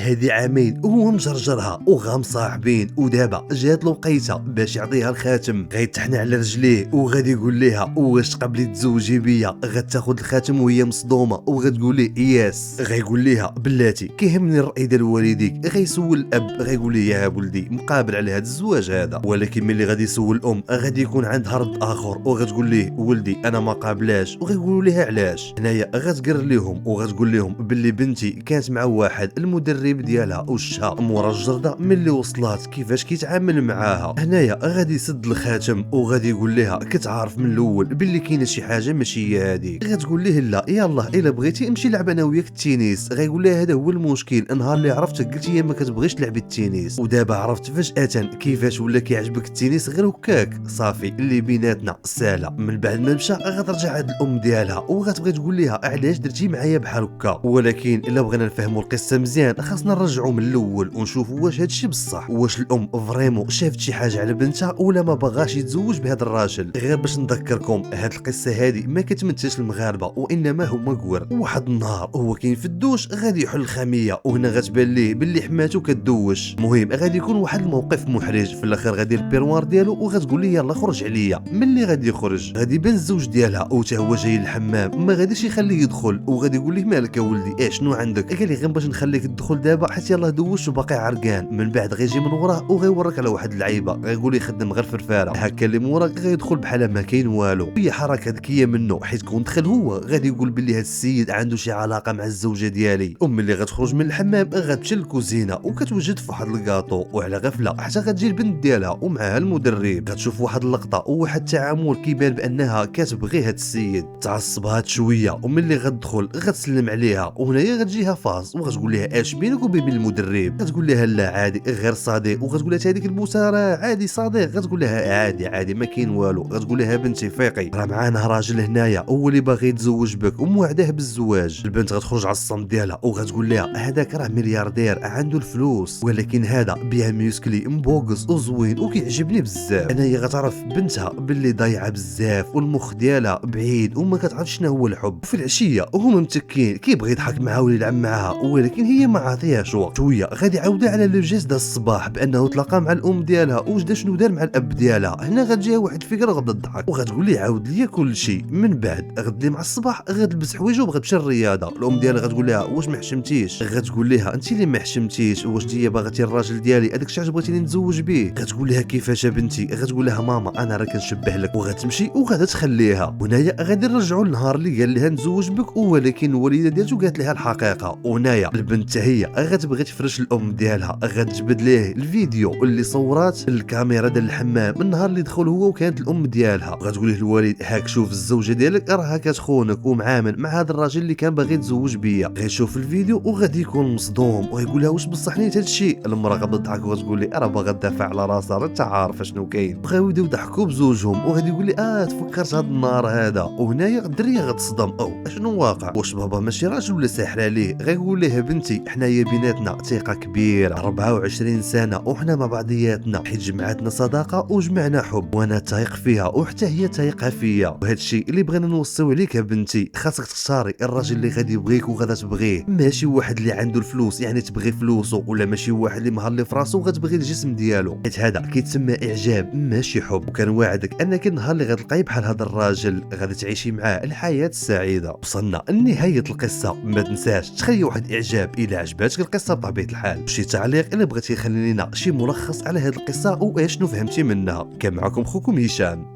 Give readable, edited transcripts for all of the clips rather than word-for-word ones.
هادي عامين وهو مجرجرها وغا مصاحبين، ودابا جات الوقيته باش يعطيها الخاتم. غيتحنى على رجليه وغادي يقول لها واش تقبلي تزوجي بيا؟ غتاخذ الخاتم وهي مصدومه وغتقول ليه ياس. غيقول لها بلاتي كيهمني الراي ديال والديك. غيسول الاب غيقول ليه يا ولدي مقابل على هذا الزواج هذا، ولكن ملي غادي يسول الام غادي يكون عندها رد اخر وغتقول ليه ولدي انا ما قابلاش. وغيقولوا لها علاش. هنايا غتقر لهم وغتقول لهم باللي بنتي كانت مع واحد المدرب ديالها وشها مورا الجرده ملي وصلات كيفاش كيتعامل معاها. هنايا غادي يسد الخاتم وغادي يقول لها كتعرف من الاول باللي كاينه شي حاجه ماشي هي هذيك. غتقول ليه لا يلاه الا بغيتي امشي لعب انا وياك التنس. غيقول لها هذا هو المشكل، النهار اللي عرفتك قلتي ما كتبغيش تلعبي التنس، ودابا عرفت فجاه كيفاش ولا كيعجبك التنس غير هكاك صافي اللي بيناتنا ساله. من بعد ما مشى غترجع عند الام ديالها وغتبغي تقول لها علاش درتي معايا بحال هكا. ولكن الا بغينا نفهموا القصه مزيان خاصنا نرجعوا من الاول ونشوفوا واش هادشي بصح، واش الام فريمون شافت شي حاجه على بنتها ولا ما بغاش يتزوج بهذا الراجل. غير باش نذكركم هاد القصه هذه ما كتمثلش المغاربه وانما هما كوار. واحد النهار هو كاين في الدوش غادي يحل الخميه وهنا غتبان ليه باللي حماتو كدوش. المهم غادي يكون واحد الموقف محرج، في الاخر غادي البيروار ديالو وغتقول ليه يلا خرج عليا. ملي غادي يخرج غادي يبان الزوج ديالها وتا هو جاي للحمام، ما غاديش يخليه يدخل وغادي يقول ليه مالك يا ولدي شنو عندك؟ قال لي غير باش نخليك تدخل دابا حيت يلاه دوش وباقي عرقان. من بعد غيجي من وراه وغيورك على واحد اللعيبه غيقول يخدم غير فرفاره هكا اللي موراك، غيدخل بحال ما كاين والو. هي حركه ذكيه منه حيت كون دخل هو غادي يقول باللي هذا السيد عنده شي علاقه مع الزوجه ديالي. اللي غتخرج من الحمام غتمشي للكوزينه وكتوجد في واحد الكاطو، وعلى غفله حتى غتجي البنت ديالها ومعها المدرب. غتشوف واحد اللقطه وواحد التعامل كيبان بانها كتبغي هذا السيد. تعصبات شويه وملي غتدخل غتسلم عليها وهنايا غتجيها فاز وغتقول لها اش بينك وبين المدرب؟ غتقول لها لا عادي غير صديق. وغتقول لها هذيك البوسه راه عادي صديق؟ غتقول لها عادي عادي ما كاين والو. غتقول لها بنتي فيقي راه معانا راجل هنايا هو اللي باغي يتزوج بك وموعده بالزواج. البنت غتخرج على الصمت ديالها وغتقول لها هذاك راه ملياردير عنده الفلوس، ولكن هذا بيها ميوسكلي مبوغس وزوين وكيعجبني بزاف. انايا غتعرف بنتها باللي ضايعه بزاف والمخ ديالها بعيد وما كتعرفش شنو هو الحب. وفي العشيه وهما متكين كيبغي يضحك معها ويلعب معها ولكن هي ما عاطيهاش وقت. شويه غادي يعاودها على لو جيست ديال الصباح بانه تلاقى مع الام ديالها وجد شنو دار مع الاب ديالها. هنا غتجيها واحد الفكره غتبدا تضحك وغتقول ليه عاود لي كل شيء. من بعد غدي مع الصباح غتلبس حوايج وغتمشي للرياضه. الام ديالها غتقول لها واش ما حشمتيش؟ غتقول لها انت اللي ما حشمتيش، واش انت باغتي الراجل ديالي هذاك الشيء بغيتيني نتزوج به؟ غتقول لها كيفاش بنتي؟ غتقول لها ماما انا راه كنشبه لك. وغتمشي وغادا تخليها. هنايا غادي نرجعوا للنهار اللي قال لها نتزوج بك ولكن الوالده ديالته قالت لها الحقيقه. وهنايا البنت هي غتبغي تفرش الام ديالها، غتجبد ليه الفيديو اللي صورات الكاميرا ديال الحمام النهار اللي دخل هو وكانت الام ديالها. غتقول له الوالد هاك شوف الزوجه ديالك راها كتخونك ومعامل مع هذا الراجل اللي كان باغي يتزوج بيا. غيشوف الفيديو وغادي يكون مصدوم ويقول لها واش بصح نيت هذا الشيء؟ المراه غادا تضحك وغتقول لي راه باغا تدافع على راسها راه انت عارفه شنو كاين. بغاو يبداو يضحكوا بزوجهم وغادي يقول لي تفكرت هذا النهار هذا. وهنايا الدريه غتصدم اشنو واقع؟ واش بابا ماشي راجل ولا ساحر عليه؟ غيقول لها بنتي حنايا بيناتنا ثقه كبيره 24 سنه وحنا مع بعضياتنا حيت جمعتنا صداقه وجمعنا حب وانا تايق فيها وحتى هي تايقه فيا. وهذا الشيء اللي بغينا نوصيو عليك يا بنتي، خاصك تختاري الراجل اللي غادي يبغيك وغادا تبغيه، ماشي واحد اللي عنده الفلوس يعني تبغي فلوسه، ولا ماشي واحد اللي مهلي في راسو وغتبغي الجسم ديالو، حيت هذا كيتسمى اعجاب ماشي حب. وكنواعدك انك النهار اللي غتلقاي بحال هذا الراجل غادي تعيشي معاه الحياه السعيده. وصلنا لنهايه القصه، ما تنساش تخلي واحد اعجاب الى عجباتك القصه بطبيعه الحال، شي تعليق الا بغيتي خلي لنا شي ملخص على هذه القصه واش شنو فهمتي منها. كان معكم خوكم هشام،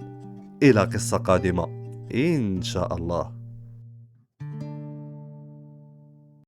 الى قصه قادمه ان شاء الله.